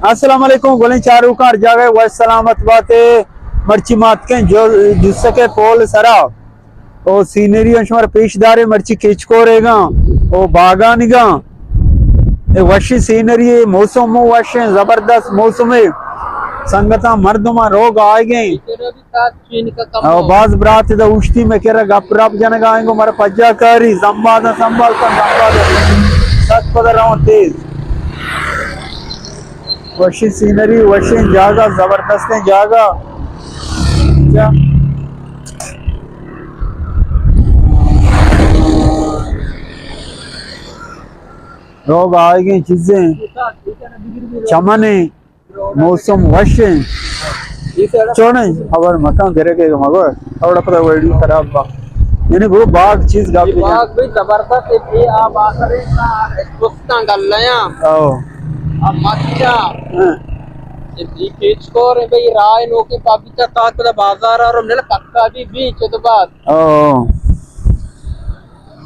अस्सलाम वालेकुम गोले चारू कार जावे व सलामत बाते मर्ची मात के जो जुस्से पोल सरा ओ सीनरी अंशमार पेशदारे मर्ची केचको रहेगा ओ बागानिगा ए वशी सीनरी मौसम वशे जबरदस्त मौसम है संगता मर्दमा रोग आए गए और बाज बरात द उश्ती में केरा गपराप जन गाएंगो मर पज्जा करी संवाद संभाल का संवाद सत पदर रहो तेज वशी सीनरी वशी जागा जबरदस्त है जागा क्या लोग आएंगे चीजें चमने मौसम वशे चोने अवर मकान करे के मगर और पता वर्डी खराब बा यानी वो बाग चीज गा बाग भी जबरदस्त है ये आप आकर ना दोस्तां गल्लाया ओ अब मच्छा ये बीच को रे भाई राय नो के पापिता ताक का बाजार और हमने पक्का भी बीच तो बात ओ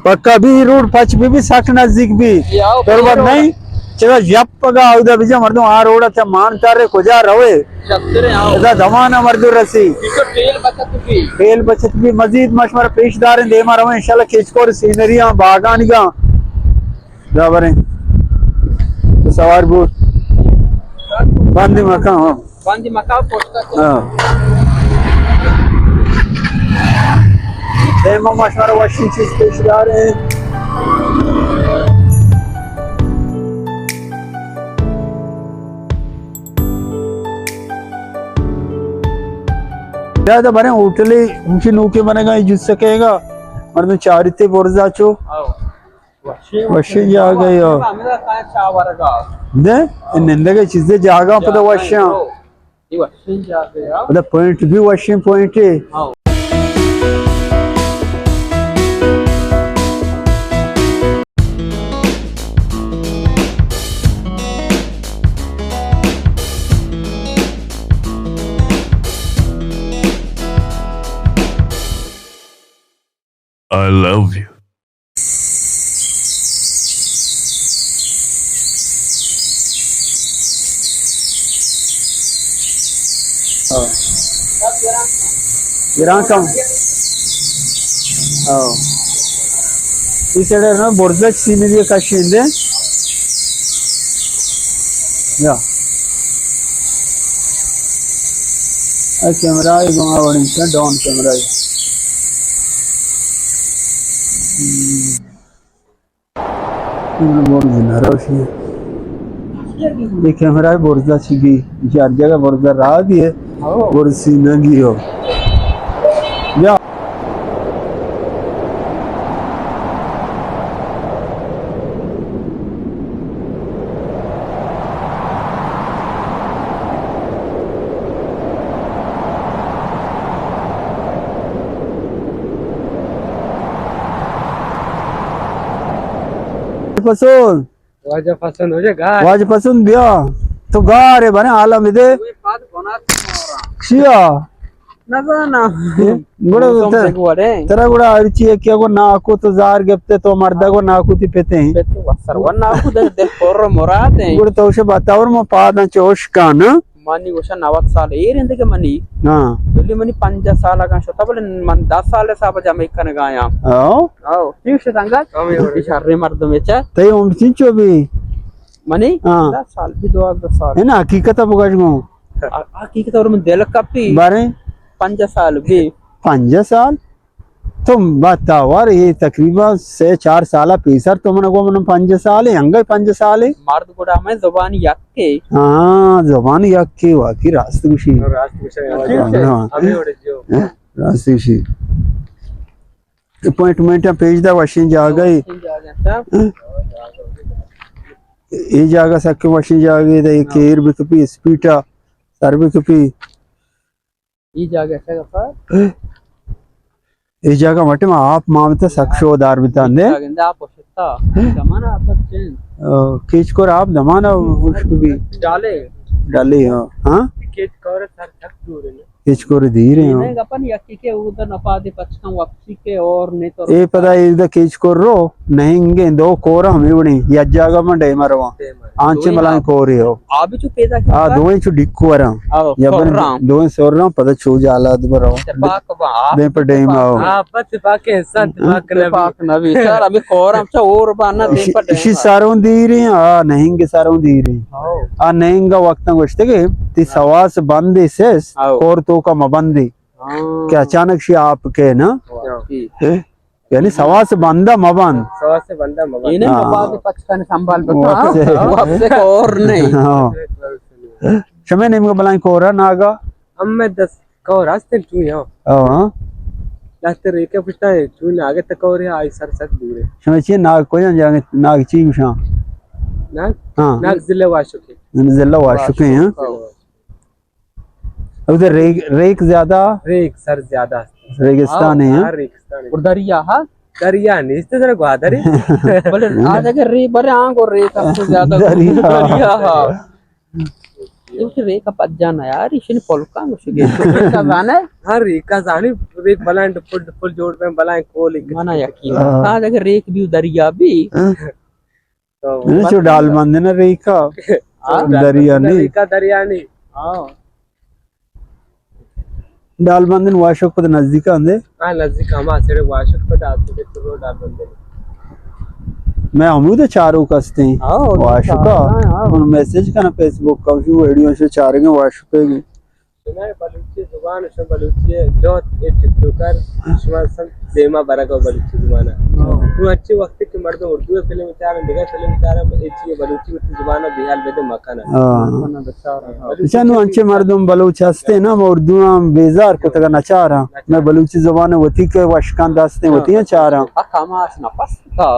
पक्का भी रोड पच भी सख नजदीक भी बराबर नहीं चलो जब पगा उधर भी मर्दो आ रोड अच्छा मान तारे खुजा रवे चक्कर आओ इधर जमाना मर्दो रसी इसको तेल बचत भी मजीद मशवरा पेशदार दे मार रहे इंशाल्लाह खिचकोर सीनरियां बागानियां बराबर है तो सवार बूट बांदी मका पोस्टर देमा मशवरा वशी चीज पेशदार है ज्यादा बने होटले ऊंचे नूके बनेगा जिस सकेगा मर्द चारिते बोरजा चो वशी जा गए हो दे निंदे चीजें जागा पता वशियां ये वशी जा गया पता पॉइंट भी वशी पॉइंट है I love you. गिराकम इस साइड ना बोर्डच सीनरी कशिंदे या कैमरा गोंगा डाउन कैमरा ये कैमरा बोर्जा छिगी चार जगह बोर्जा रहा दिए और सीना गियो या पसंद वाज पसंद दिया तो गा रे बने आलम इदे शिया नजाना गुड़ा तेरा गुड़ा अरची क्या को नाकू तो जार गप्ते तो मर्दा को नाकू ती पेते हैं सर्वन नाकू दे पोर मोराते गुड़ा तो उसे बतावर म पादा चोश कान मनी उषा 90 साल ఏందుకే మని వెళ్ళి మని 5 साल का शतबल मन 10 साल साब जमे कन गाया आओ ठीक है संगा इशारे मर्द में च तय उम चिंचो भी मनी 10 साल भी 10 साल है ना हकीकत बगज गो हकीकत और में दिल कपी बारे 5 साल भी 5 साल तुम बताओ और ये तकरीबन से 4 साल पीसर तुमने को मन 5 साल है हंगे 5 साल है मर्द गुड़ा में जुबान यक्के हां जुबान यक्के वाकी रास्त खुशी अभी ओड़े जो रास्त खुशी अपॉइंटमेंट पेज दा वशिंग जा गई ये जागा सके वशिंग जा गई दा केर बिकपी स्पीटा सर बिकपी ये जागा ऐसा का इस जगह मटे में आप मामते सक्षोदार बितांदे आप पोषता जमाना आप चेंज केच को आप दमाना उसको भी डाले डाली हां केच कर सर तक दूर है किचकोर धीरे हो नहीं अपन यकी के उधर नपा दे पचका वापसी के और नहीं तो ए पता इधर किचकोर रो नहीं दो कोर हमें बनी यज्जागा मंडे मरवा आंचे मलाई कोरी हो अभी जो पैदा आ दो इंच डिक्को वरा आओ यबन दो इंच सोरना पता छू जाला दबरो पाक बा दे पर डेम आओ पत पाके संत पाक नबी सर अभी कोर हमचा और बाना दे पर इसी सारों धीरे आ नहीं के सारों धीरे आ नहीं का वक्त गोश्ते के ती सवास बंदी से कोर तो का मबंदी क्या अचानक से आपके ना यानी सवा से बंदा मबंद इन्हें मबाद पचका ने संभाल बता वापसे को और नहीं शमे नेम का बलाई कोरा नागा हम मैं 10 को रास्ते चू यो हां रास्ते रेके पुछता है चू आगे तक और आई सर सक दूर है शमे ची नाग कोई जागे नाग ची शा नाग हां नाग जिले वाशुके जिला वाशुके हैं उधर रेक ज्यादा रेक सर ज्यादा रेगिस्तान है रेगिस्तान और दरिया हां दरिया नहीं इस तरह ग्वादरी बोले आ जाके रे बरे आंख और रे सबसे ज्यादा दरिया हां ये रे का पज्जाना यार इशन पोलका मुझे का जाने हां रे का जाने रे बलांड फुल जोड़ में बलाए कोल माना यकीन आ जाके रेक भी दरिया भी तो जो डाल बंद ना रे का दरिया नहीं का दरिया नहीं हां डाल बंदन वाशक पद नजदीक आंदे हां नजदीक हम आसे वाशक पद आते के तो डाल बंदन मैं हमू तो चारों कसते हैं वाशका उन मैसेज का ना फेसबुक का जो वीडियो से चारेंगे वाशके की सुना बलूची जुबान से बलूची जो एक टिकटॉकर शुमार सब देमा बरका बलूची जुबान तू अच्छे वक्त के मर्द उर्दू फिल्म चार दिखा फिल्म चार एची बलूची जुबान बिहार में तो मकान है अच्छा नु अच्छे मर्दम बलूच हस्ते ना उर्दू बेजार को तक नचारा मैं बलूची जुबान वती के वाशकान दास्ते वती हैं चारा खामाश ना पस्ता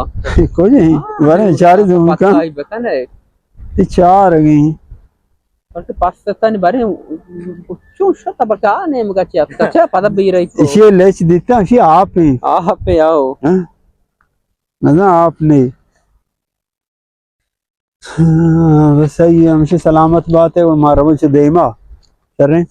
कोई नहीं बारे चार जुम का बताने चार गई అంటే పస్తని బరే చూషత బకానే మగచి అచ్చా పద బీరై ये लेच देता है आप ही पे आओ ना आपने बस सही है हमसे सलामत बात है और मारा मुझे देमा कर रहे